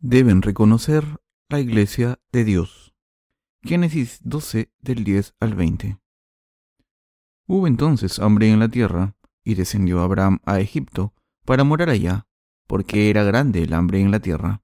deben reconocer la Iglesia de Dios. Génesis 12 del 10 al 20. Hubo entonces hambre en la tierra, y descendió Abraham a Egipto para morar allá, porque era grande el hambre en la tierra.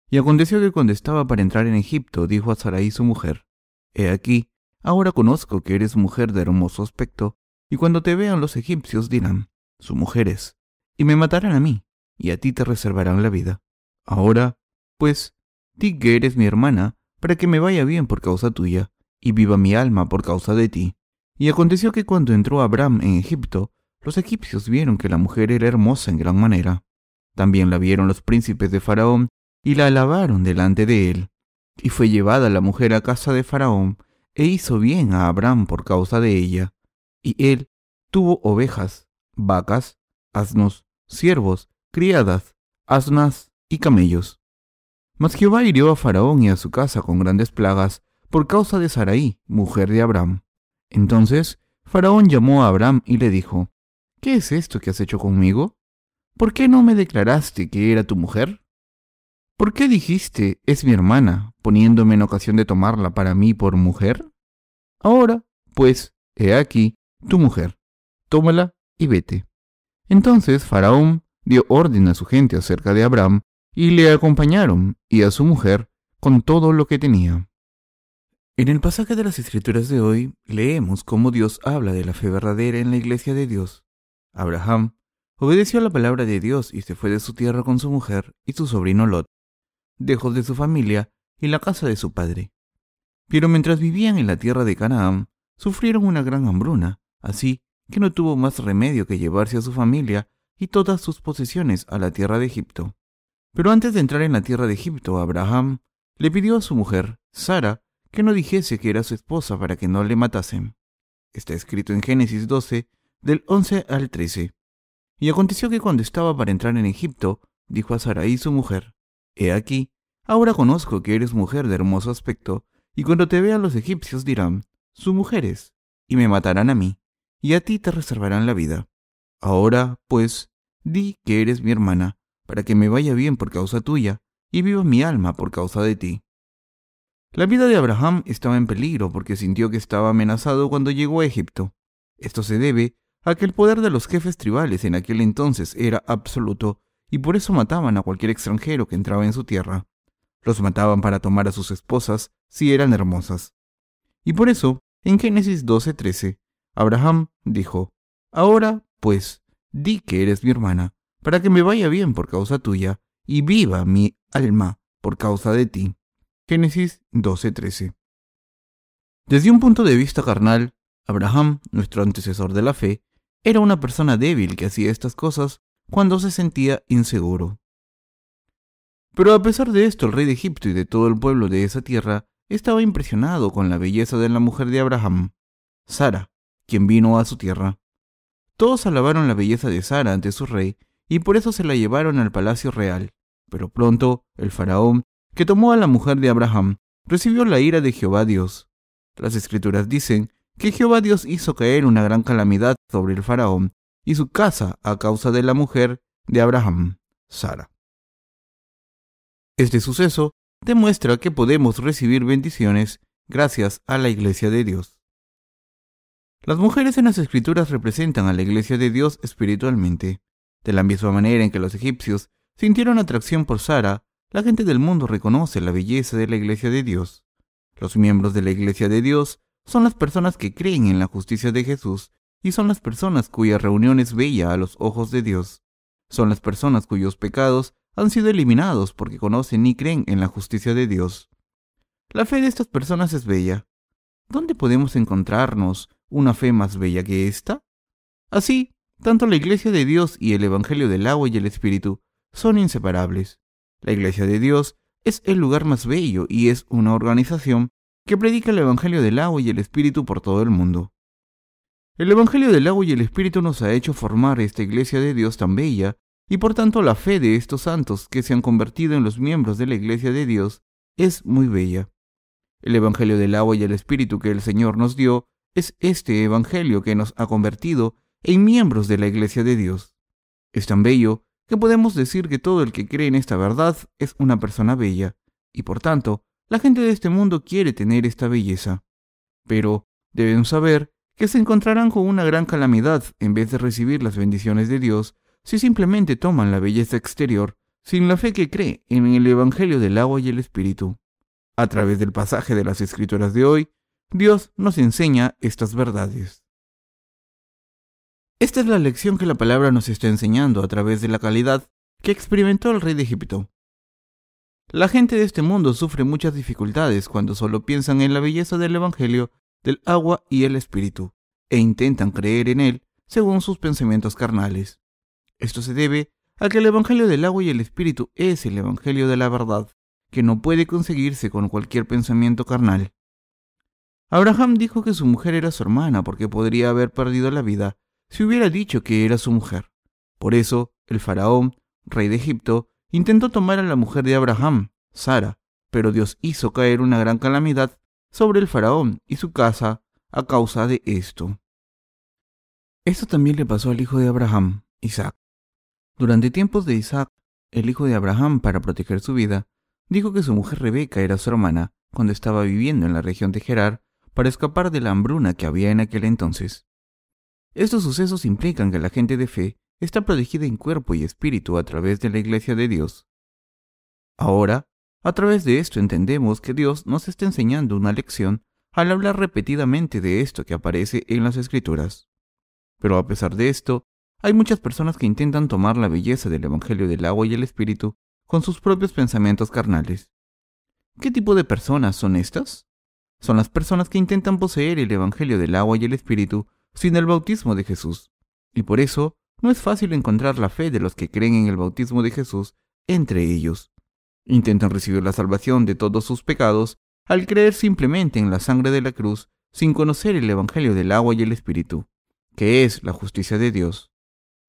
Y aconteció que cuando estaba para entrar en Egipto, dijo a Sarai su mujer: He aquí, ahora conozco que eres mujer de hermoso aspecto, y cuando te vean los egipcios dirán: su mujer es, y me matarán a mí, y a ti te reservarán la vida. Ahora, pues, di que eres mi hermana, para que me vaya bien por causa tuya, y viva mi alma por causa de ti. Y aconteció que cuando entró Abraham en Egipto, los egipcios vieron que la mujer era hermosa en gran manera. También la vieron los príncipes de Faraón, y la alabaron delante de él. Y fue llevada la mujer a casa de Faraón, e hizo bien a Abraham por causa de ella. Y él tuvo ovejas, vacas, asnos, siervos, criadas, asnas y camellos. Mas Jehová hirió a Faraón y a su casa con grandes plagas por causa de Sarai, mujer de Abraham. Entonces Faraón llamó a Abraham y le dijo: ¿Qué es esto que has hecho conmigo? ¿Por qué no me declaraste que era tu mujer? ¿Por qué dijiste: es mi hermana, poniéndome en ocasión de tomarla para mí por mujer? Ahora, pues, he aquí tu mujer, tómala y vete. Entonces Faraón dio orden a su gente acerca de Abraham, y le acompañaron, y a su mujer, con todo lo que tenía. En el pasaje de las Escrituras de hoy, leemos cómo Dios habla de la fe verdadera en la Iglesia de Dios. Abraham obedeció a la palabra de Dios y se fue de su tierra con su mujer y su sobrino Lot, lejos de su familia y la casa de su padre. Pero mientras vivían en la tierra de Canaán, sufrieron una gran hambruna, así que no tuvo más remedio que llevarse a su familia y todas sus posesiones a la tierra de Egipto. Pero antes de entrar en la tierra de Egipto, Abraham le pidió a su mujer, Sara, que no dijese que era su esposa para que no le matasen. Está escrito en Génesis 12, del 11 al 13. Y aconteció que cuando estaba para entrar en Egipto, dijo a Sarai su mujer: He aquí, ahora conozco que eres mujer de hermoso aspecto, y cuando te vean los egipcios dirán: su mujer es, y me matarán a mí, y a ti te reservarán la vida. Ahora, pues, di que eres mi hermana, para que me vaya bien por causa tuya, y viva mi alma por causa de ti. La vida de Abraham estaba en peligro porque sintió que estaba amenazado cuando llegó a Egipto. Esto se debe a que el poder de los jefes tribales en aquel entonces era absoluto, y por eso mataban a cualquier extranjero que entraba en su tierra. Los mataban para tomar a sus esposas si eran hermosas. Y por eso, en Génesis 12:13, Abraham dijo: Ahora, pues, di que eres mi hermana, para que me vaya bien por causa tuya, y viva mi alma por causa de ti. Génesis 12:13. Desde un punto de vista carnal, Abraham, nuestro antecesor de la fe, era una persona débil que hacía estas cosas cuando se sentía inseguro. Pero a pesar de esto, el rey de Egipto y de todo el pueblo de esa tierra estaba impresionado con la belleza de la mujer de Abraham, Sara, quien vino a su tierra. Todos alabaron la belleza de Sara ante su rey, y por eso se la llevaron al palacio real. Pero pronto, el faraón, que tomó a la mujer de Abraham, recibió la ira de Jehová Dios. Las Escrituras dicen que Jehová Dios hizo caer una gran calamidad sobre el faraón y su casa a causa de la mujer de Abraham, Sara. Este suceso demuestra que podemos recibir bendiciones gracias a la Iglesia de Dios. Las mujeres en las Escrituras representan a la Iglesia de Dios espiritualmente. De la misma manera en que los egipcios sintieron atracción por Sara, la gente del mundo reconoce la belleza de la Iglesia de Dios. Los miembros de la Iglesia de Dios son las personas que creen en la justicia de Jesús y son las personas cuya reunión es bella a los ojos de Dios. Son las personas cuyos pecados han sido eliminados porque conocen y creen en la justicia de Dios. La fe de estas personas es bella. ¿Dónde podemos encontrarnos una fe más bella que esta? Así, tanto la Iglesia de Dios y el Evangelio del agua y el Espíritu son inseparables. La Iglesia de Dios es el lugar más bello y es una organización que predica el Evangelio del agua y el Espíritu por todo el mundo. El Evangelio del agua y el Espíritu nos ha hecho formar esta Iglesia de Dios tan bella, y por tanto la fe de estos santos que se han convertido en los miembros de la Iglesia de Dios es muy bella. El Evangelio del agua y el Espíritu que el Señor nos dio es este Evangelio que nos ha convertido en miembros de la Iglesia de Dios. Es tan bello que podemos decir que todo el que cree en esta verdad es una persona bella, y por tanto, la gente de este mundo quiere tener esta belleza. Pero deben saber que se encontrarán con una gran calamidad en vez de recibir las bendiciones de Dios si simplemente toman la belleza exterior sin la fe que cree en el Evangelio del agua y el Espíritu. A través del pasaje de las Escrituras de hoy, Dios nos enseña estas verdades. Esta es la lección que la palabra nos está enseñando a través de la calidad que experimentó el rey de Egipto. La gente de este mundo sufre muchas dificultades cuando solo piensan en la belleza del Evangelio del agua y el Espíritu, e intentan creer en él según sus pensamientos carnales. Esto se debe a que el Evangelio del agua y el Espíritu es el Evangelio de la verdad, que no puede conseguirse con cualquier pensamiento carnal. Abraham dijo que su mujer era su hermana porque podría haber perdido la vida si hubiera dicho que era su mujer. Por eso, el faraón, rey de Egipto, intentó tomar a la mujer de Abraham, Sara, pero Dios hizo caer una gran calamidad sobre el faraón y su casa a causa de esto. Esto también le pasó al hijo de Abraham, Isaac. Durante tiempos de Isaac, el hijo de Abraham, para proteger su vida, dijo que su mujer Rebeca era su hermana cuando estaba viviendo en la región de Gerar para escapar de la hambruna que había en aquel entonces. Estos sucesos implican que la gente de fe está protegida en cuerpo y espíritu a través de la Iglesia de Dios. Ahora, a través de esto entendemos que Dios nos está enseñando una lección al hablar repetidamente de esto que aparece en las Escrituras. Pero a pesar de esto, hay muchas personas que intentan tomar la belleza del Evangelio del agua y el Espíritu con sus propios pensamientos carnales. ¿Qué tipo de personas son estas? Son las personas que intentan poseer el Evangelio del agua y el Espíritu sin el bautismo de Jesús, y por eso no es fácil encontrar la fe de los que creen en el bautismo de Jesús entre ellos. Intentan recibir la salvación de todos sus pecados al creer simplemente en la sangre de la cruz sin conocer el Evangelio del agua y el Espíritu, que es la justicia de Dios.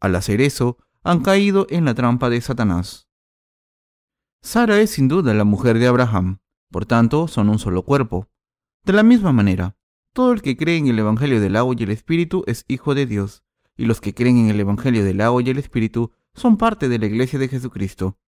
Al hacer eso, han caído en la trampa de Satanás. Sara es sin duda la mujer de Abraham, por tanto son un solo cuerpo. De la misma manera, todo el que cree en el Evangelio del agua y el Espíritu es hijo de Dios, y los que creen en el Evangelio del agua y el Espíritu son parte de la Iglesia de Jesucristo.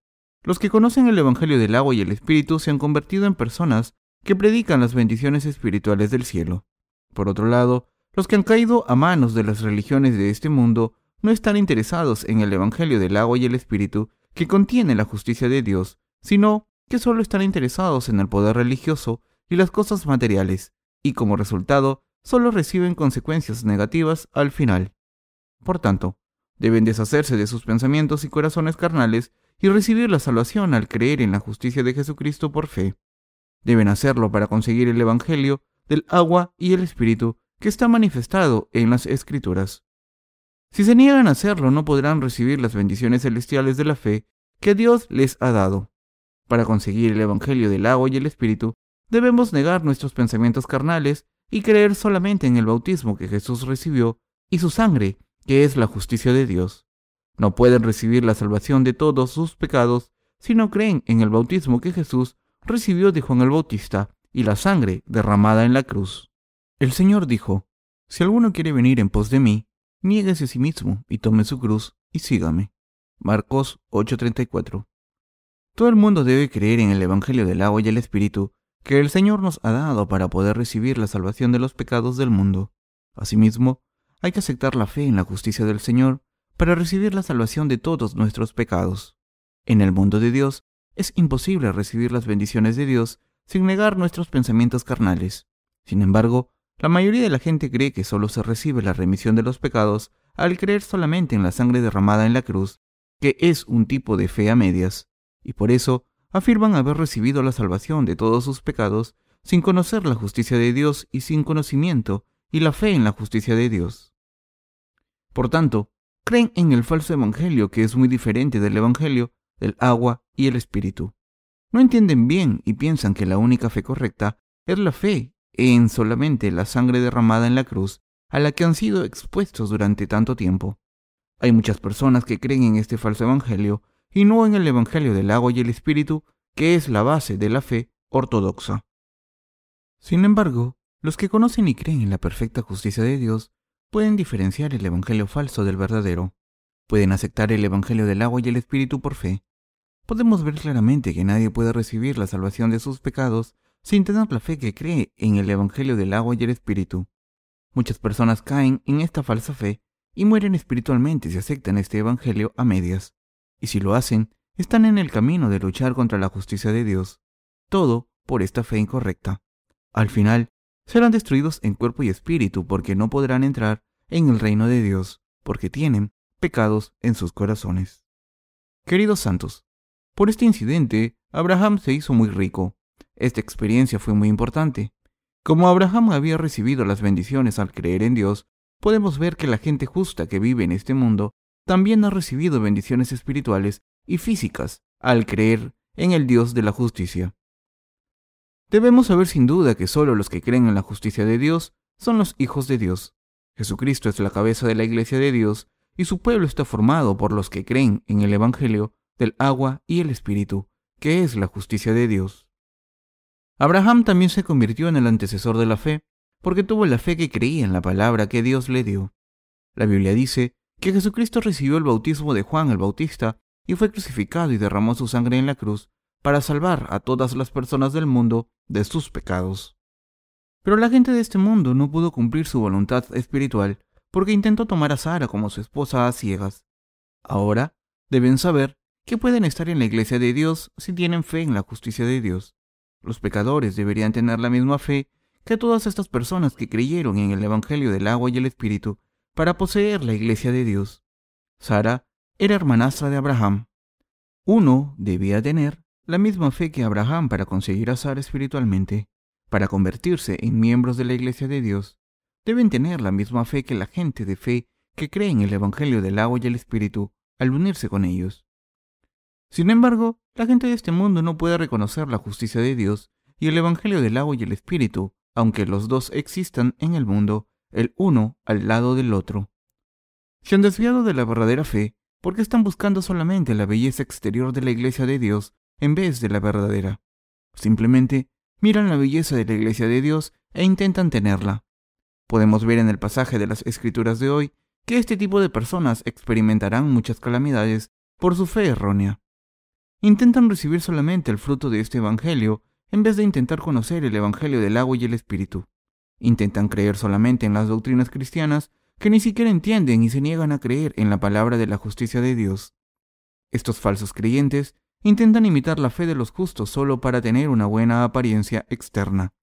Los que conocen el Evangelio del agua y el Espíritu se han convertido en personas que predican las bendiciones espirituales del cielo. Por otro lado, los que han caído a manos de las religiones de este mundo no están interesados en el Evangelio del agua y el Espíritu que contiene la justicia de Dios, sino que solo están interesados en el poder religioso y las cosas materiales, y como resultado, solo reciben consecuencias negativas al final. Por tanto, deben deshacerse de sus pensamientos y corazones carnales y recibir la salvación al creer en la justicia de Jesucristo por fe. Deben hacerlo para conseguir el Evangelio del agua y el Espíritu que está manifestado en las Escrituras. Si se niegan a hacerlo, no podrán recibir las bendiciones celestiales de la fe que Dios les ha dado. Para conseguir el Evangelio del agua y el Espíritu, debemos negar nuestros pensamientos carnales y creer solamente en el bautismo que Jesús recibió y su sangre, que es la justicia de Dios. No pueden recibir la salvación de todos sus pecados si no creen en el bautismo que Jesús recibió de Juan el Bautista y la sangre derramada en la cruz. El Señor dijo: si alguno quiere venir en pos de mí, niéguese a sí mismo y tome su cruz y sígame. Marcos 8:34. Todo el mundo debe creer en el Evangelio del agua y el Espíritu que el Señor nos ha dado para poder recibir la salvación de los pecados del mundo. Asimismo, hay que aceptar la fe en la justicia del Señor para recibir la salvación de todos nuestros pecados. En el mundo de Dios, es imposible recibir las bendiciones de Dios sin negar nuestros pensamientos carnales. Sin embargo, la mayoría de la gente cree que solo se recibe la remisión de los pecados al creer solamente en la sangre derramada en la cruz, que es un tipo de fe a medias, y por eso afirman haber recibido la salvación de todos sus pecados sin conocer la justicia de Dios y sin conocimiento y la fe en la justicia de Dios. Por tanto, creen en el falso evangelio que es muy diferente del evangelio del agua y el Espíritu. No entienden bien y piensan que la única fe correcta es la fe en solamente la sangre derramada en la cruz a la que han sido expuestos durante tanto tiempo. Hay muchas personas que creen en este falso evangelio y no en el evangelio del agua y el Espíritu, que es la base de la fe ortodoxa. Sin embargo, los que conocen y creen en la perfecta justicia de Dios pueden diferenciar el evangelio falso del verdadero. pueden aceptar el Evangelio del agua y el Espíritu por fe. Podemos ver claramente que nadie puede recibir la salvación de sus pecados sin tener la fe que cree en el Evangelio del agua y el Espíritu. Muchas personas caen en esta falsa fe y mueren espiritualmente si aceptan este Evangelio a medias. Y si lo hacen, están en el camino de luchar contra la justicia de Dios. Todo por esta fe incorrecta. Al final, serán destruidos en cuerpo y espíritu porque no podrán entrar en el reino de Dios, porque tienen pecados en sus corazones. Queridos santos, por este incidente, Abraham se hizo muy rico. Esta experiencia fue muy importante. Como Abraham había recibido las bendiciones al creer en Dios, podemos ver que la gente justa que vive en este mundo también ha recibido bendiciones espirituales y físicas al creer en el Dios de la justicia. Debemos saber sin duda que solo los que creen en la justicia de Dios son los hijos de Dios. Jesucristo es la cabeza de la Iglesia de Dios y su pueblo está formado por los que creen en el Evangelio del agua y el Espíritu, que es la justicia de Dios. Abraham también se convirtió en el antecesor de la fe, porque tuvo la fe que creía en la palabra que Dios le dio. La Biblia dice que Jesucristo recibió el bautismo de Juan el Bautista y fue crucificado y derramó su sangre en la cruz para salvar a todas las personas del mundo de sus pecados. Pero la gente de este mundo no pudo cumplir su voluntad espiritual porque intentó tomar a Sara como su esposa a ciegas. Ahora deben saber que pueden estar en la iglesia de Dios si tienen fe en la justicia de Dios. Los pecadores deberían tener la misma fe que todas estas personas que creyeron en el Evangelio del agua y el Espíritu para poseer la iglesia de Dios. Sara era hermanastra de Abraham. Uno debía tener la misma fe que Abraham para conseguir a Sara espiritualmente. Para convertirse en miembros de la iglesia de Dios, deben tener la misma fe que la gente de fe que cree en el Evangelio del agua y el Espíritu al unirse con ellos. Sin embargo, la gente de este mundo no puede reconocer la justicia de Dios y el Evangelio del agua y el Espíritu, aunque los dos existan en el mundo, el uno al lado del otro. Se han desviado de la verdadera fe porque están buscando solamente la belleza exterior de la iglesia de Dios en vez de la verdadera. Simplemente miran la belleza de la iglesia de Dios e intentan tenerla. Podemos ver en el pasaje de las Escrituras de hoy que este tipo de personas experimentarán muchas calamidades por su fe errónea. Intentan recibir solamente el fruto de este Evangelio en vez de intentar conocer el Evangelio del agua y el Espíritu. Intentan creer solamente en las doctrinas cristianas que ni siquiera entienden y se niegan a creer en la palabra de la justicia de Dios. Estos falsos creyentes intentan imitar la fe de los justos solo para tener una buena apariencia externa.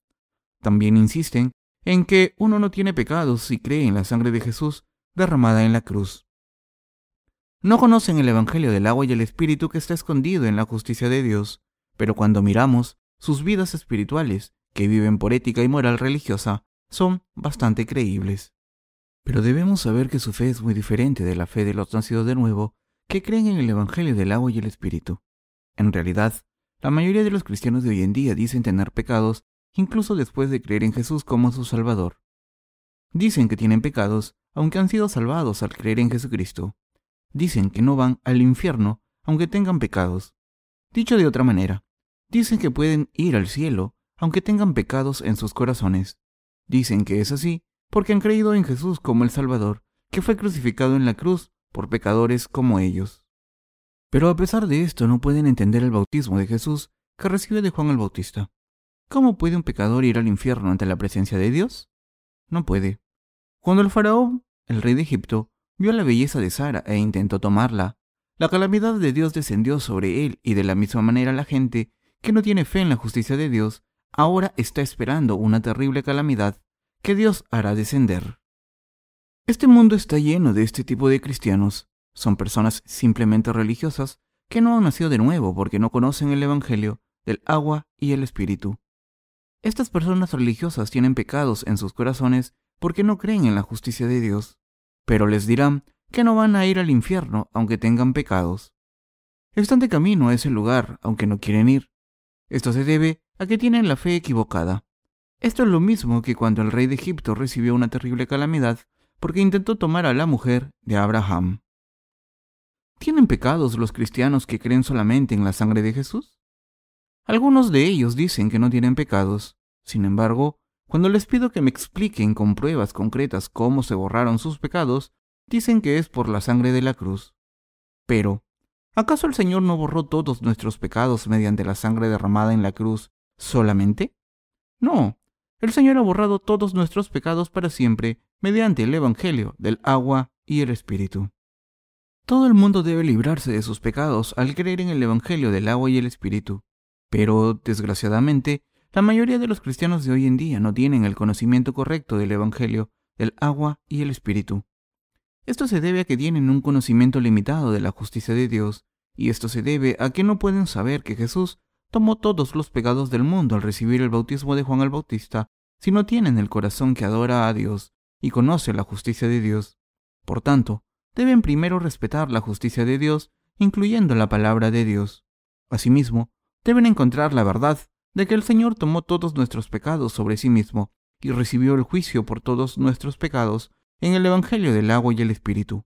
También insisten en que uno no tiene pecados si cree en la sangre de Jesús derramada en la cruz. No conocen el Evangelio del agua y el Espíritu que está escondido en la justicia de Dios, pero cuando miramos sus vidas espirituales, que viven por ética y moral religiosa, son bastante creíbles. Pero debemos saber que su fe es muy diferente de la fe de los nacidos de nuevo, que creen en el Evangelio del agua y el Espíritu. En realidad, la mayoría de los cristianos de hoy en día dicen tener pecados, incluso después de creer en Jesús como su Salvador. Dicen que tienen pecados, aunque han sido salvados al creer en Jesucristo. Dicen que no van al infierno, aunque tengan pecados. Dicho de otra manera, dicen que pueden ir al cielo, aunque tengan pecados en sus corazones. Dicen que es así porque han creído en Jesús como el Salvador, que fue crucificado en la cruz por pecadores como ellos. Pero a pesar de esto no pueden entender el bautismo de Jesús que recibe de Juan el Bautista. ¿Cómo puede un pecador ir al infierno ante la presencia de Dios? No puede. Cuando el faraón, el rey de Egipto, vio la belleza de Sara e intentó tomarla, la calamidad de Dios descendió sobre él y de la misma manera la gente que no tiene fe en la justicia de Dios ahora está esperando una terrible calamidad que Dios hará descender. Este mundo está lleno de este tipo de cristianos. Son personas simplemente religiosas que no han nacido de nuevo porque no conocen el Evangelio del agua y el Espíritu. Estas personas religiosas tienen pecados en sus corazones porque no creen en la justicia de Dios, pero les dirán que no van a ir al infierno aunque tengan pecados. Están de camino a ese lugar aunque no quieren ir. Esto se debe a que tienen la fe equivocada. Esto es lo mismo que cuando el rey de Egipto recibió una terrible calamidad porque intentó tomar a la mujer de Abraham. ¿Tienen pecados los cristianos que creen solamente en la sangre de Jesús? Algunos de ellos dicen que no tienen pecados. Sin embargo, cuando les pido que me expliquen con pruebas concretas cómo se borraron sus pecados, dicen que es por la sangre de la cruz. Pero, ¿acaso el Señor no borró todos nuestros pecados mediante la sangre derramada en la cruz solamente? No, el Señor ha borrado todos nuestros pecados para siempre mediante el Evangelio del agua y el Espíritu. Todo el mundo debe librarse de sus pecados al creer en el Evangelio del agua y el Espíritu. Pero, desgraciadamente, la mayoría de los cristianos de hoy en día no tienen el conocimiento correcto del Evangelio del agua y el Espíritu. Esto se debe a que tienen un conocimiento limitado de la justicia de Dios, y esto se debe a que no pueden saber que Jesús tomó todos los pecados del mundo al recibir el bautismo de Juan el Bautista, si no tienen el corazón que adora a Dios y conoce la justicia de Dios. Por tanto, deben primero respetar la justicia de Dios, incluyendo la palabra de Dios. Asimismo, deben encontrar la verdad de que el Señor tomó todos nuestros pecados sobre sí mismo y recibió el juicio por todos nuestros pecados en el Evangelio del agua y el Espíritu.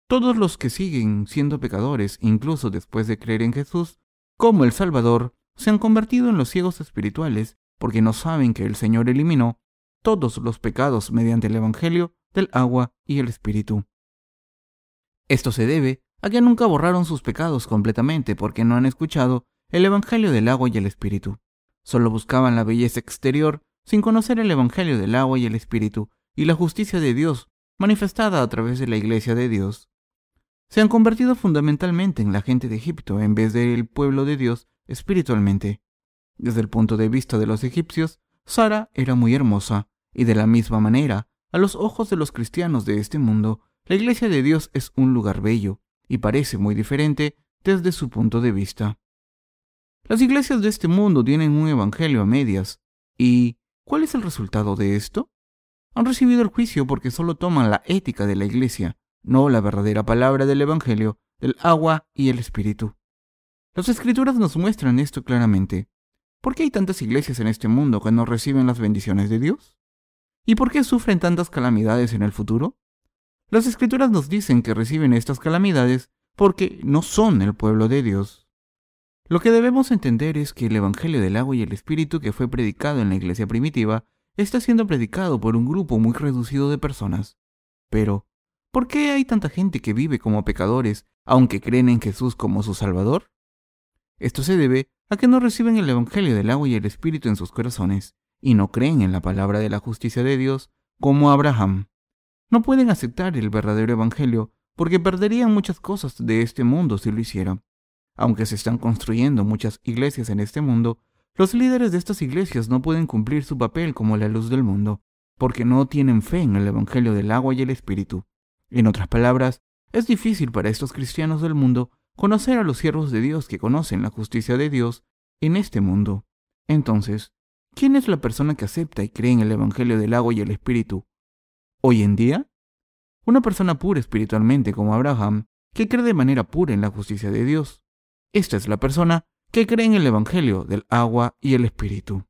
Todos los que siguen siendo pecadores, incluso después de creer en Jesús como el Salvador, se han convertido en los ciegos espirituales porque no saben que el Señor eliminó todos los pecados mediante el Evangelio del agua y el Espíritu. Esto se debe a que nunca borraron sus pecados completamente porque no han escuchado el Evangelio del agua y el Espíritu. Solo buscaban la belleza exterior sin conocer el Evangelio del agua y el Espíritu y la justicia de Dios manifestada a través de la Iglesia de Dios. Se han convertido fundamentalmente en la gente de Egipto en vez del pueblo de Dios espiritualmente. Desde el punto de vista de los egipcios, Sara era muy hermosa, y de la misma manera, a los ojos de los cristianos de este mundo, la Iglesia de Dios es un lugar bello, y parece muy diferente desde su punto de vista. Las iglesias de este mundo tienen un evangelio a medias, ¿y cuál es el resultado de esto? Han recibido el juicio porque solo toman la ética de la Iglesia, no la verdadera palabra del Evangelio, del agua y el Espíritu. Las Escrituras nos muestran esto claramente. ¿Por qué hay tantas iglesias en este mundo que no reciben las bendiciones de Dios? ¿Y por qué sufren tantas calamidades en el futuro? Las Escrituras nos dicen que reciben estas calamidades porque no son el pueblo de Dios. Lo que debemos entender es que el Evangelio del agua y el Espíritu que fue predicado en la iglesia primitiva está siendo predicado por un grupo muy reducido de personas. Pero, ¿por qué hay tanta gente que vive como pecadores, aunque creen en Jesús como su Salvador? Esto se debe a que no reciben el Evangelio del agua y el Espíritu en sus corazones, y no creen en la palabra de la justicia de Dios como Abraham. No pueden aceptar el verdadero Evangelio porque perderían muchas cosas de este mundo si lo hicieran. Aunque se están construyendo muchas iglesias en este mundo, los líderes de estas iglesias no pueden cumplir su papel como la luz del mundo, porque no tienen fe en el Evangelio del agua y el Espíritu. En otras palabras, es difícil para estos cristianos del mundo conocer a los siervos de Dios que conocen la justicia de Dios en este mundo. Entonces, ¿quién es la persona que acepta y cree en el Evangelio del agua y el Espíritu hoy en día? Una persona pura espiritualmente como Abraham, que cree de manera pura en la justicia de Dios. Esta es la persona que cree en el Evangelio del agua y el Espíritu.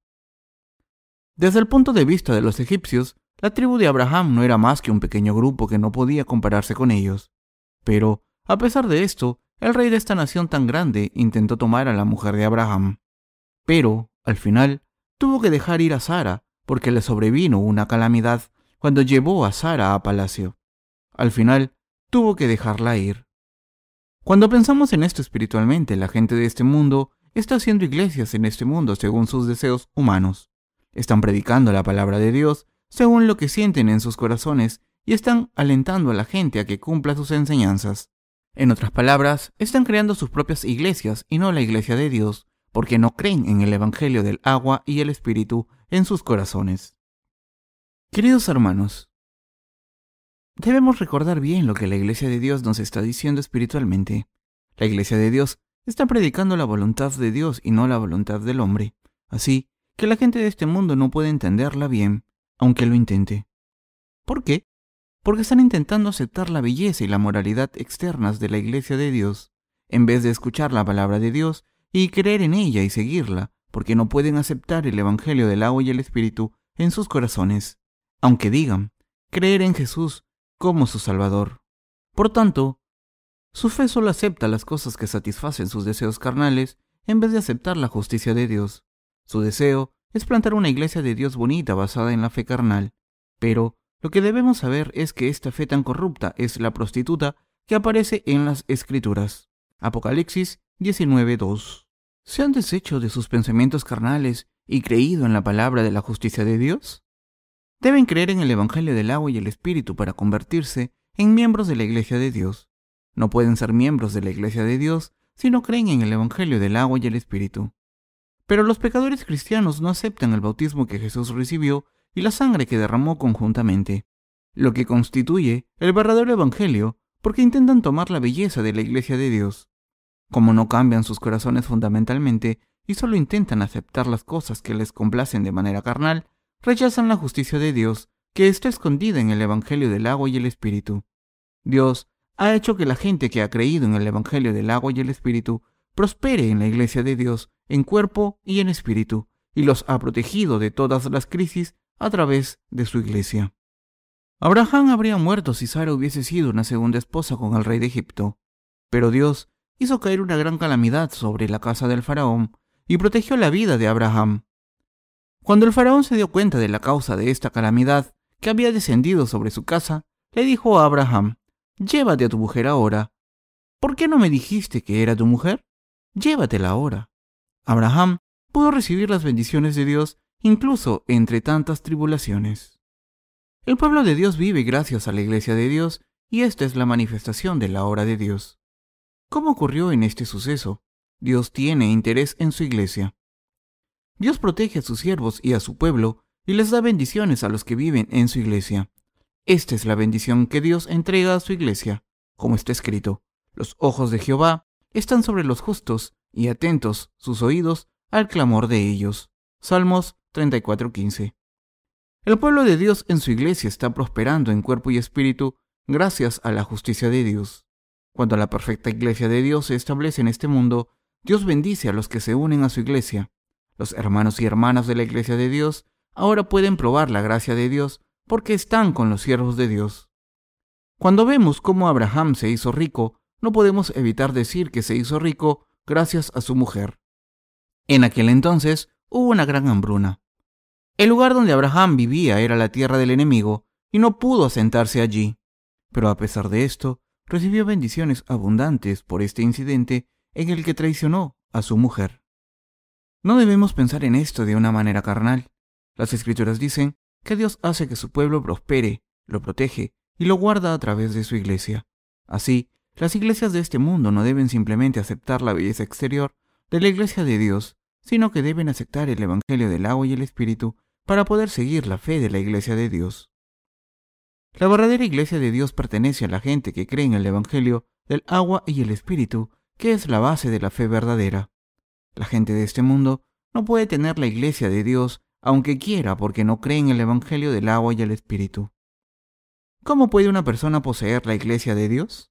Desde el punto de vista de los egipcios, la tribu de Abraham no era más que un pequeño grupo que no podía compararse con ellos. Pero, a pesar de esto, el rey de esta nación tan grande intentó tomar a la mujer de Abraham. Pero, al final, tuvo que dejar ir a Sara porque le sobrevino una calamidad cuando llevó a Sara a palacio. Al final, tuvo que dejarla ir. Cuando pensamos en esto espiritualmente, la gente de este mundo está haciendo iglesias en este mundo según sus deseos humanos. Están predicando la palabra de Dios según lo que sienten en sus corazones y están alentando a la gente a que cumpla sus enseñanzas. En otras palabras, están creando sus propias iglesias y no la iglesia de Dios, porque no creen en el Evangelio del agua y el Espíritu en sus corazones. Queridos hermanos, debemos recordar bien lo que la Iglesia de Dios nos está diciendo espiritualmente. La Iglesia de Dios está predicando la voluntad de Dios y no la voluntad del hombre. Así que la gente de este mundo no puede entenderla bien, aunque lo intente. ¿Por qué? Porque están intentando aceptar la belleza y la moralidad externas de la Iglesia de Dios, en vez de escuchar la palabra de Dios y creer en ella y seguirla, porque no pueden aceptar el Evangelio del agua y el Espíritu en sus corazones, aunque digan creer en Jesús como su Salvador. Por tanto, su fe solo acepta las cosas que satisfacen sus deseos carnales en vez de aceptar la justicia de Dios. Su deseo es plantar una iglesia de Dios bonita basada en la fe carnal. Pero lo que debemos saber es que esta fe tan corrupta es la prostituta que aparece en las Escrituras. Apocalipsis 19:2. ¿Se han deshecho de sus pensamientos carnales y creído en la palabra de la justicia de Dios? Deben creer en el Evangelio del agua y el Espíritu para convertirse en miembros de la Iglesia de Dios. No pueden ser miembros de la Iglesia de Dios si no creen en el Evangelio del agua y el Espíritu. Pero los pecadores cristianos no aceptan el bautismo que Jesús recibió y la sangre que derramó conjuntamente, lo que constituye el verdadero Evangelio, porque intentan tomar la belleza de la Iglesia de Dios. Como no cambian sus corazones fundamentalmente y solo intentan aceptar las cosas que les complacen de manera carnal, rechazan la justicia de Dios, que está escondida en el Evangelio del agua y el Espíritu. Dios ha hecho que la gente que ha creído en el Evangelio del agua y el Espíritu prospere en la Iglesia de Dios, en cuerpo y en espíritu, y los ha protegido de todas las crisis a través de su Iglesia. Abraham habría muerto si Sara hubiese sido una segunda esposa con el rey de Egipto, pero Dios hizo caer una gran calamidad sobre la casa del faraón y protegió la vida de Abraham. Cuando el faraón se dio cuenta de la causa de esta calamidad que había descendido sobre su casa, le dijo a Abraham: «Llévate a tu mujer ahora». «¿Por qué no me dijiste que era tu mujer? Llévatela ahora». Abraham pudo recibir las bendiciones de Dios incluso entre tantas tribulaciones. El pueblo de Dios vive gracias a la Iglesia de Dios y esta es la manifestación de la obra de Dios. ¿Cómo ocurrió en este suceso? Dios tiene interés en su Iglesia. Dios protege a sus siervos y a su pueblo y les da bendiciones a los que viven en su Iglesia. Esta es la bendición que Dios entrega a su Iglesia, como está escrito: «Los ojos de Jehová están sobre los justos y atentos sus oídos al clamor de ellos». Salmos 34:15. El pueblo de Dios en su Iglesia está prosperando en cuerpo y espíritu gracias a la justicia de Dios. Cuando la perfecta Iglesia de Dios se establece en este mundo, Dios bendice a los que se unen a su Iglesia. Los hermanos y hermanas de la Iglesia de Dios ahora pueden probar la gracia de Dios porque están con los siervos de Dios. Cuando vemos cómo Abraham se hizo rico, no podemos evitar decir que se hizo rico gracias a su mujer. En aquel entonces hubo una gran hambruna. El lugar donde Abraham vivía era la tierra del enemigo y no pudo asentarse allí. Pero a pesar de esto, recibió bendiciones abundantes por este incidente en el que traicionó a su mujer. No debemos pensar en esto de una manera carnal. Las Escrituras dicen que Dios hace que su pueblo prospere, lo protege y lo guarda a través de su Iglesia. Así, las iglesias de este mundo no deben simplemente aceptar la belleza exterior de la Iglesia de Dios, sino que deben aceptar el Evangelio del agua y el Espíritu para poder seguir la fe de la Iglesia de Dios. La verdadera Iglesia de Dios pertenece a la gente que cree en el Evangelio del agua y el Espíritu, que es la base de la fe verdadera. La gente de este mundo no puede tener la Iglesia de Dios aunque quiera, porque no cree en el Evangelio del agua y el Espíritu. ¿Cómo puede una persona poseer la Iglesia de Dios?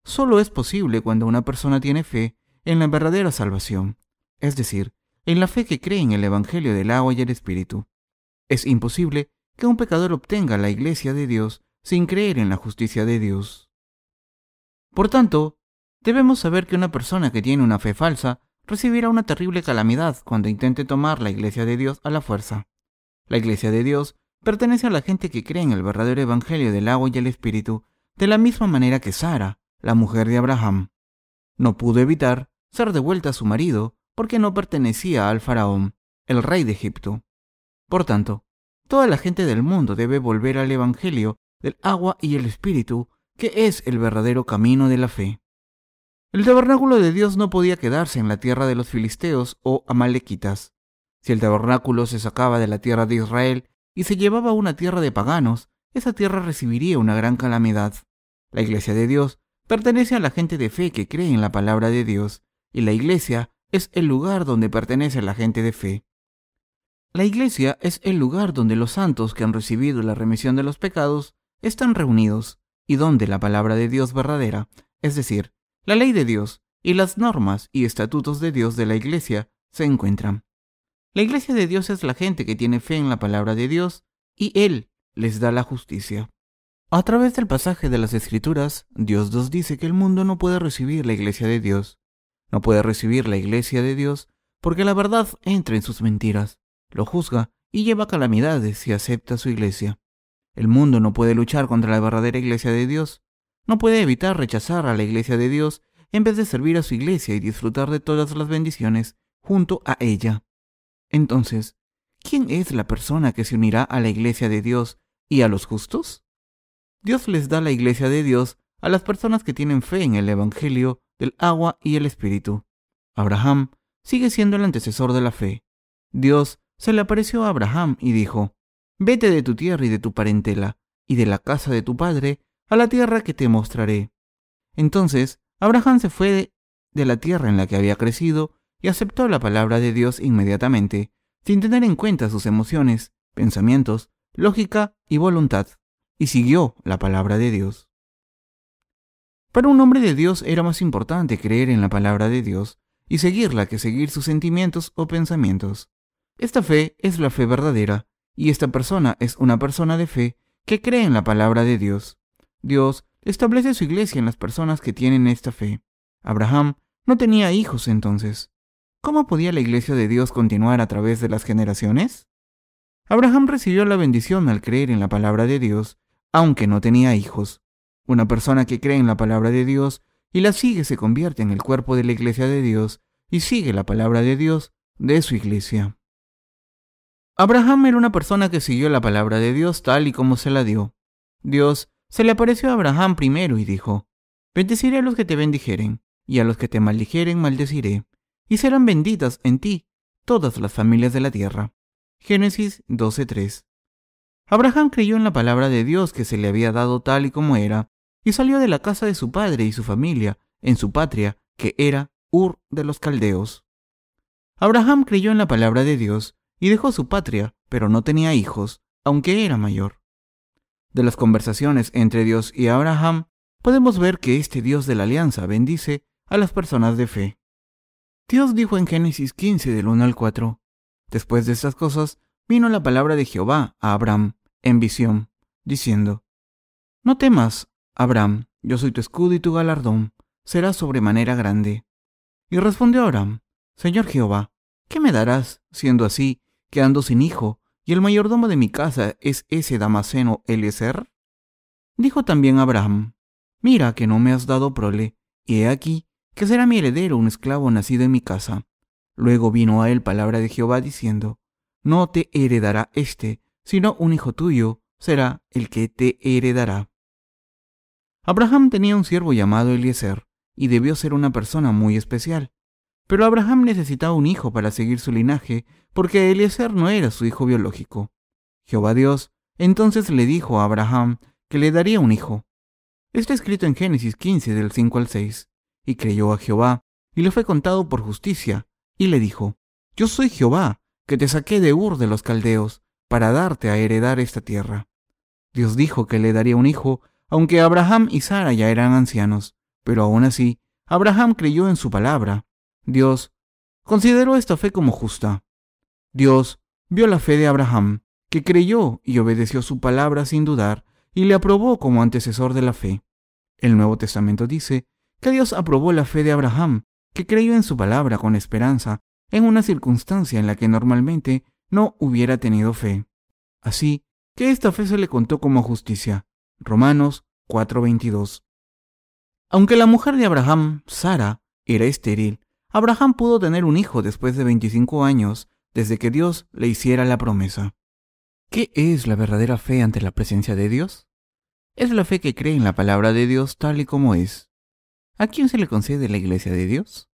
Solo es posible cuando una persona tiene fe en la verdadera salvación, es decir, en la fe que cree en el Evangelio del agua y el Espíritu. Es imposible que un pecador obtenga la Iglesia de Dios sin creer en la justicia de Dios. Por tanto, debemos saber que una persona que tiene una fe falsa recibirá una terrible calamidad cuando intente tomar la Iglesia de Dios a la fuerza. La Iglesia de Dios pertenece a la gente que cree en el verdadero Evangelio del agua y el Espíritu, de la misma manera que Sara, la mujer de Abraham. No pudo evitar ser devuelta a su marido porque no pertenecía al faraón, el rey de Egipto. Por tanto, toda la gente del mundo debe volver al Evangelio del agua y el Espíritu, que es el verdadero camino de la fe. El tabernáculo de Dios no podía quedarse en la tierra de los filisteos o amalequitas. Si el tabernáculo se sacaba de la tierra de Israel y se llevaba a una tierra de paganos, esa tierra recibiría una gran calamidad. La Iglesia de Dios pertenece a la gente de fe que cree en la palabra de Dios, y la Iglesia es el lugar donde pertenece la gente de fe. La Iglesia es el lugar donde los santos que han recibido la remisión de los pecados están reunidos y donde la palabra de Dios verdadera, es decir, la ley de Dios y las normas y estatutos de Dios de la Iglesia se encuentran. La Iglesia de Dios es la gente que tiene fe en la palabra de Dios y Él les da la justicia. A través del pasaje de las Escrituras, Dios nos dice que el mundo no puede recibir la Iglesia de Dios. No puede recibir la Iglesia de Dios porque la verdad entra en sus mentiras, lo juzga y lleva calamidades si acepta su Iglesia. El mundo no puede luchar contra la verdadera Iglesia de Dios. no puede evitar rechazar a la iglesia de Dios en vez de servir a su iglesia y disfrutar de todas las bendiciones junto a ella. Entonces, ¿quién es la persona que se unirá a la iglesia de Dios y a los justos? Dios les da la iglesia de Dios a las personas que tienen fe en el Evangelio del agua y el Espíritu. Abraham sigue siendo el antecesor de la fe. Dios se le apareció a Abraham y dijo: «Vete de tu tierra y de tu parentela, y de la casa de tu padre, a la tierra que te mostraré». Entonces, Abraham se fue de la tierra en la que había crecido y aceptó la palabra de Dios inmediatamente, sin tener en cuenta sus emociones, pensamientos, lógica y voluntad, y siguió la palabra de Dios. Para un hombre de Dios era más importante creer en la palabra de Dios y seguirla que seguir sus sentimientos o pensamientos. Esta fe es la fe verdadera, y esta persona es una persona de fe que cree en la palabra de Dios. Dios establece su iglesia en las personas que tienen esta fe. Abraham no tenía hijos entonces. ¿Cómo podía la iglesia de Dios continuar a través de las generaciones? Abraham recibió la bendición al creer en la palabra de Dios, aunque no tenía hijos. Una persona que cree en la palabra de Dios y la sigue se convierte en el cuerpo de la iglesia de Dios y sigue la palabra de Dios de su iglesia. Abraham era una persona que siguió la palabra de Dios tal y como se la dio. Dios se le apareció a Abraham primero y dijo: «Bendeciré a los que te bendijeren, y a los que te maldijeren maldeciré, y serán benditas en ti todas las familias de la tierra». Génesis 12:3. Abraham creyó en la palabra de Dios que se le había dado tal y como era, y salió de la casa de su padre y su familia, en su patria, que era Ur de los Caldeos. Abraham creyó en la palabra de Dios y dejó su patria, pero no tenía hijos, aunque era mayor. De las conversaciones entre Dios y Abraham, podemos ver que este Dios de la alianza bendice a las personas de fe. Dios dijo en Génesis 15 del 1 al 4, «Después de estas cosas, vino la palabra de Jehová a Abraham en visión, diciendo: «No temas, Abraham, yo soy tu escudo y tu galardón será sobremanera grande». Y respondió Abraham: «Señor Jehová, ¿qué me darás, siendo así, que ando sin hijo, y el mayordomo de mi casa es ese Damaseno Eliezer?» Dijo también Abraham: «Mira que no me has dado prole, y he aquí que será mi heredero un esclavo nacido en mi casa». Luego vino a él palabra de Jehová diciendo: «No te heredará sino un hijo tuyo será el que te heredará». Abraham tenía un siervo llamado Eliezer, y debió ser una persona muy especial. Pero Abraham necesitaba un hijo para seguir su linaje, porque Eliezer no era su hijo biológico. Jehová Dios entonces le dijo a Abraham que le daría un hijo. Está escrito en Génesis 15 del 5 al 6. Y creyó a Jehová, y le fue contado por justicia, y le dijo: «Yo soy Jehová, que te saqué de Ur de los Caldeos, para darte a heredar esta tierra». Dios dijo que le daría un hijo, aunque Abraham y Sara ya eran ancianos, pero aún así, Abraham creyó en su palabra. Dios consideró esta fe como justa. Dios vio la fe de Abraham, que creyó y obedeció su palabra sin dudar, y le aprobó como antecesor de la fe. El Nuevo Testamento dice que Dios aprobó la fe de Abraham, que creyó en su palabra con esperanza, en una circunstancia en la que normalmente no hubiera tenido fe. Así que esta fe se le contó como justicia. Romanos 4:22. Aunque la mujer de Abraham, Sara, era estéril, Abraham pudo tener un hijo después de 25 años desde que Dios le hiciera la promesa. ¿Qué es la verdadera fe ante la presencia de Dios? Es la fe que cree en la palabra de Dios tal y como es. ¿A quién se le concede la iglesia de Dios?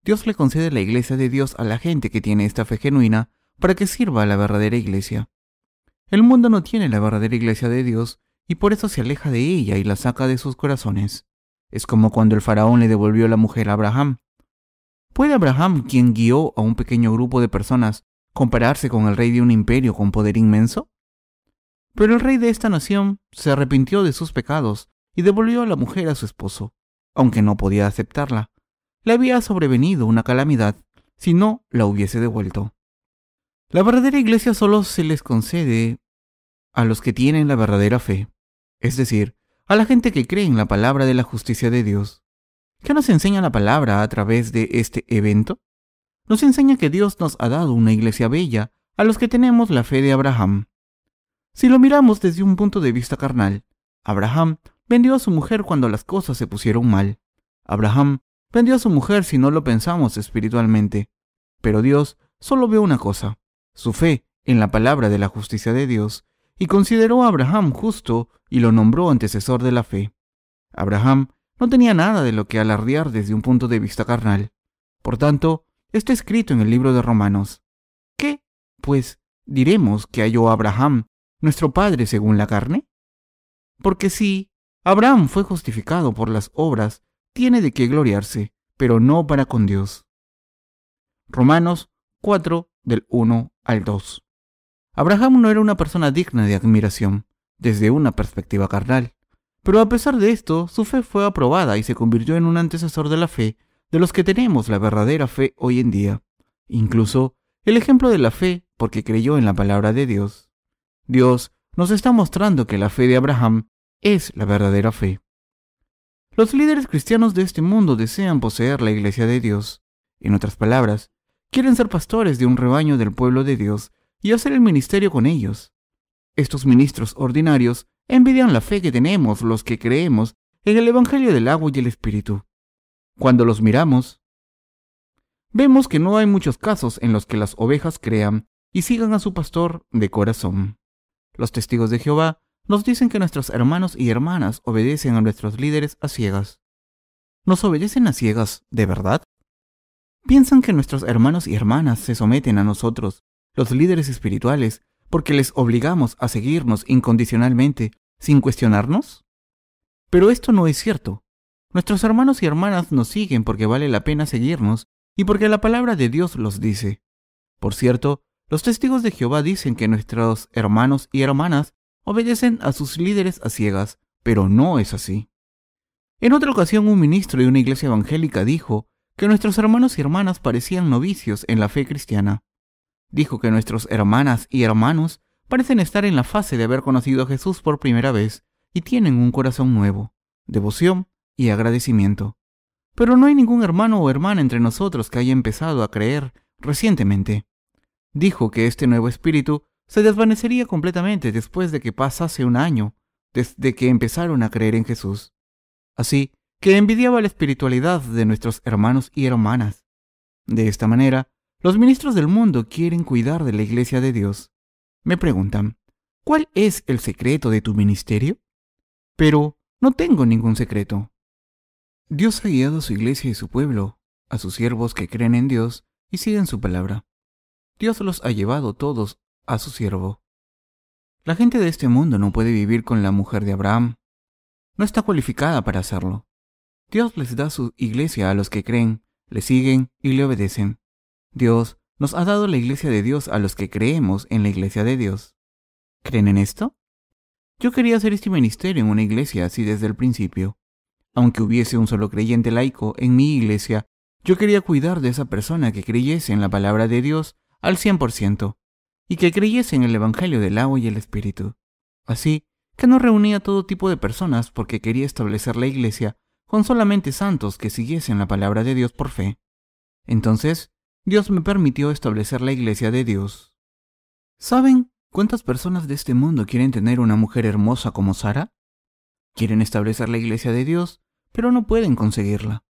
Dios le concede la iglesia de Dios a la gente que tiene esta fe genuina para que sirva a la verdadera iglesia. El mundo no tiene la verdadera iglesia de Dios y por eso se aleja de ella y la saca de sus corazones. Es como cuando el faraón le devolvió la mujer a Abraham. ¿Puede Abraham, quien guió a un pequeño grupo de personas, compararse con el rey de un imperio con poder inmenso? Pero el rey de esta nación se arrepintió de sus pecados y devolvió a la mujer a su esposo, aunque no podía aceptarla. Le había sobrevenido una calamidad si no la hubiese devuelto. La verdadera iglesia solo se les concede a los que tienen la verdadera fe, es decir, a la gente que cree en la palabra de la justicia de Dios. ¿Qué nos enseña la palabra a través de este evento? Nos enseña que Dios nos ha dado una iglesia bella a los que tenemos la fe de Abraham. Si lo miramos desde un punto de vista carnal, Abraham vendió a su mujer cuando las cosas se pusieron mal. Abraham vendió a su mujer si no lo pensamos espiritualmente. Pero Dios solo ve una cosa, su fe en la palabra de la justicia de Dios, y consideró a Abraham justo y lo nombró antecesor de la fe. Abraham no tenía nada de lo que alardear desde un punto de vista carnal. Por tanto, está escrito en el libro de Romanos: ¿qué, pues, diremos que halló Abraham, nuestro padre según la carne? Porque si Abraham fue justificado por las obras, tiene de qué gloriarse, pero no para con Dios. Romanos 4, del 1 al 2. Abraham no era una persona digna de admiración, desde una perspectiva carnal, pero a pesar de esto, su fe fue aprobada y se convirtió en un antecesor de la fe de los que tenemos la verdadera fe hoy en día, incluso el ejemplo de la fe porque creyó en la palabra de Dios. Dios nos está mostrando que la fe de Abraham es la verdadera fe. Los líderes cristianos de este mundo desean poseer la iglesia de Dios. En otras palabras, quieren ser pastores de un rebaño del pueblo de Dios y hacer el ministerio con ellos. Estos ministros ordinarios envidian la fe que tenemos los que creemos en el Evangelio del agua y el Espíritu. Cuando los miramos, vemos que no hay muchos casos en los que las ovejas crean y sigan a su pastor de corazón. Los testigos de Jehová nos dicen que nuestros hermanos y hermanas obedecen a nuestros líderes a ciegas. ¿Nos obedecen a ciegas de verdad? ¿Piensan que nuestros hermanos y hermanas se someten a nosotros, los líderes espirituales, porque les obligamos a seguirnos incondicionalmente, sin cuestionarnos? Pero esto no es cierto. Nuestros hermanos y hermanas nos siguen porque vale la pena seguirnos y porque la palabra de Dios los dice. Por cierto, los testigos de Jehová dicen que nuestros hermanos y hermanas obedecen a sus líderes a ciegas, pero no es así. En otra ocasión, un ministro de una iglesia evangélica dijo que nuestros hermanos y hermanas parecían novicios en la fe cristiana. Dijo que nuestros hermanas y hermanos parecen estar en la fase de haber conocido a Jesús por primera vez y tienen un corazón nuevo, devoción y agradecimiento. Pero no hay ningún hermano o hermana entre nosotros que haya empezado a creer recientemente. Dijo que este nuevo espíritu se desvanecería completamente después de que pasase un año desde que empezaron a creer en Jesús. Así que envidiaba la espiritualidad de nuestros hermanos y hermanas. De esta manera, los ministros del mundo quieren cuidar de la iglesia de Dios. Me preguntan, ¿cuál es el secreto de tu ministerio? Pero no tengo ningún secreto. Dios ha guiado a su iglesia y su pueblo, a sus siervos que creen en Dios y siguen su palabra. Dios los ha llevado todos a su siervo. La gente de este mundo no puede vivir con la mujer de Abraham. No está cualificada para hacerlo. Dios les da su iglesia a los que creen, le siguen y le obedecen. Dios nos ha dado la iglesia de Dios a los que creemos en la iglesia de Dios. ¿Creen en esto? Yo quería hacer este ministerio en una iglesia así desde el principio. Aunque hubiese un solo creyente laico en mi iglesia, yo quería cuidar de esa persona que creyese en la palabra de Dios al 100% y que creyese en el Evangelio del agua y el Espíritu. Así que no reunía todo tipo de personas porque quería establecer la iglesia con solamente santos que siguiesen la palabra de Dios por fe. Entonces, Dios me permitió establecer la iglesia de Dios. ¿Saben cuántas personas de este mundo quieren tener una mujer hermosa como Sara? Quieren establecer la iglesia de Dios, pero no pueden conseguirla.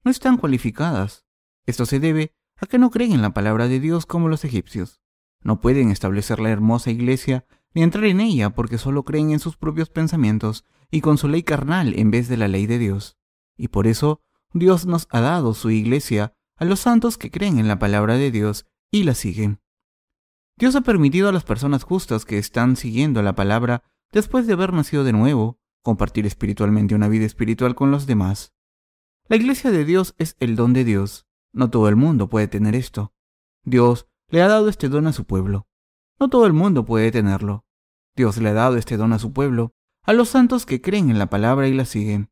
No están cualificadas. Esto se debe a que no creen en la palabra de Dios como los egipcios. No pueden establecer la hermosa iglesia ni entrar en ella porque solo creen en sus propios pensamientos y con su ley carnal en vez de la ley de Dios. Y por eso Dios nos ha dado su iglesia a los santos que creen en la palabra de Dios y la siguen. Dios ha permitido a las personas justas que están siguiendo la palabra después de haber nacido de nuevo, compartir espiritualmente una vida espiritual con los demás. La iglesia de Dios es el don de Dios. No todo el mundo puede tener esto. Dios le ha dado este don a su pueblo. No todo el mundo puede tenerlo. Dios le ha dado este don a su pueblo, a los santos que creen en la palabra y la siguen.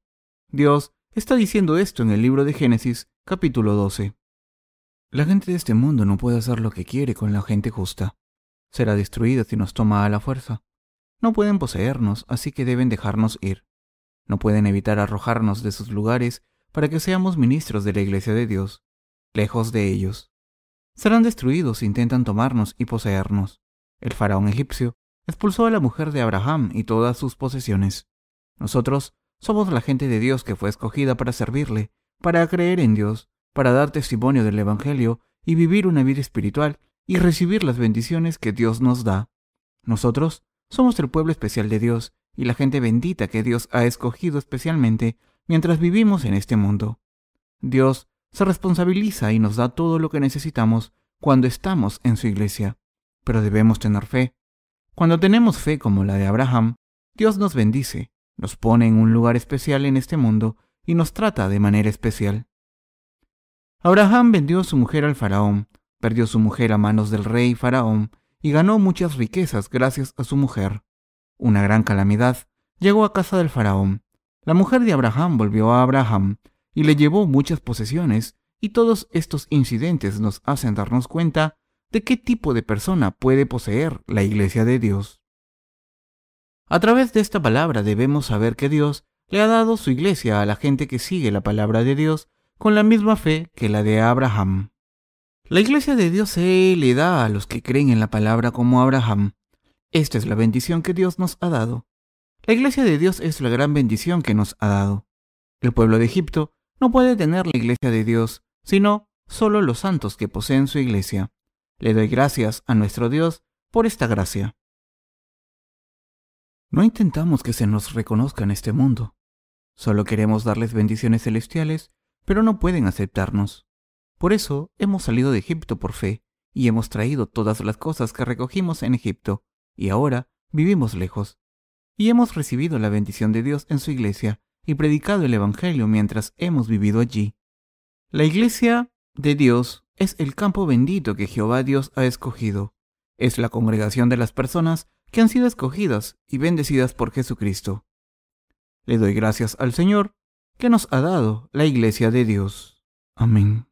Dios está diciendo esto en el libro de Génesis, capítulo 12. La gente de este mundo no puede hacer lo que quiere con la gente justa. Será destruida si nos toma a la fuerza. No pueden poseernos, así que deben dejarnos ir. No pueden evitar arrojarnos de sus lugares para que seamos ministros de la iglesia de Dios, lejos de ellos. Serán destruidos si intentan tomarnos y poseernos. El faraón egipcio expulsó a la mujer de Abraham y todas sus posesiones. Nosotros Somos la gente de Dios que fue escogida para servirle, para creer en Dios, para dar testimonio del Evangelio y vivir una vida espiritual y recibir las bendiciones que Dios nos da. Nosotros somos el pueblo especial de Dios y la gente bendita que Dios ha escogido especialmente mientras vivimos en este mundo. Dios se responsabiliza y nos da todo lo que necesitamos cuando estamos en su iglesia, pero debemos tener fe. Cuando tenemos fe como la de Abraham, Dios nos bendice, nos pone en un lugar especial en este mundo y nos trata de manera especial. Abraham vendió a su mujer al faraón, perdió su mujer a manos del rey faraón y ganó muchas riquezas gracias a su mujer. Una gran calamidad llegó a casa del faraón. La mujer de Abraham volvió a Abraham y le llevó muchas posesiones, y todos estos incidentes nos hacen darnos cuenta de qué tipo de persona puede poseer la iglesia de Dios. A través de esta palabra debemos saber que Dios le ha dado su iglesia a la gente que sigue la palabra de Dios con la misma fe que la de Abraham. La iglesia de Dios se le da a los que creen en la palabra como Abraham. Esta es la bendición que Dios nos ha dado. La iglesia de Dios es la gran bendición que nos ha dado. El pueblo de Egipto no puede tener la iglesia de Dios, sino solo los santos que poseen su iglesia. Le doy gracias a nuestro Dios por esta gracia. No intentamos que se nos reconozca en este mundo. Solo queremos darles bendiciones celestiales, pero no pueden aceptarnos. Por eso hemos salido de Egipto por fe y hemos traído todas las cosas que recogimos en Egipto, y ahora vivimos lejos. Y hemos recibido la bendición de Dios en su iglesia y predicado el Evangelio mientras hemos vivido allí. La iglesia de Dios es el campo bendito que Jehová Dios ha escogido. Es la congregación de las personas que han sido escogidas y bendecidas por Jesucristo. Le doy gracias al Señor que nos ha dado la iglesia de Dios. Amén.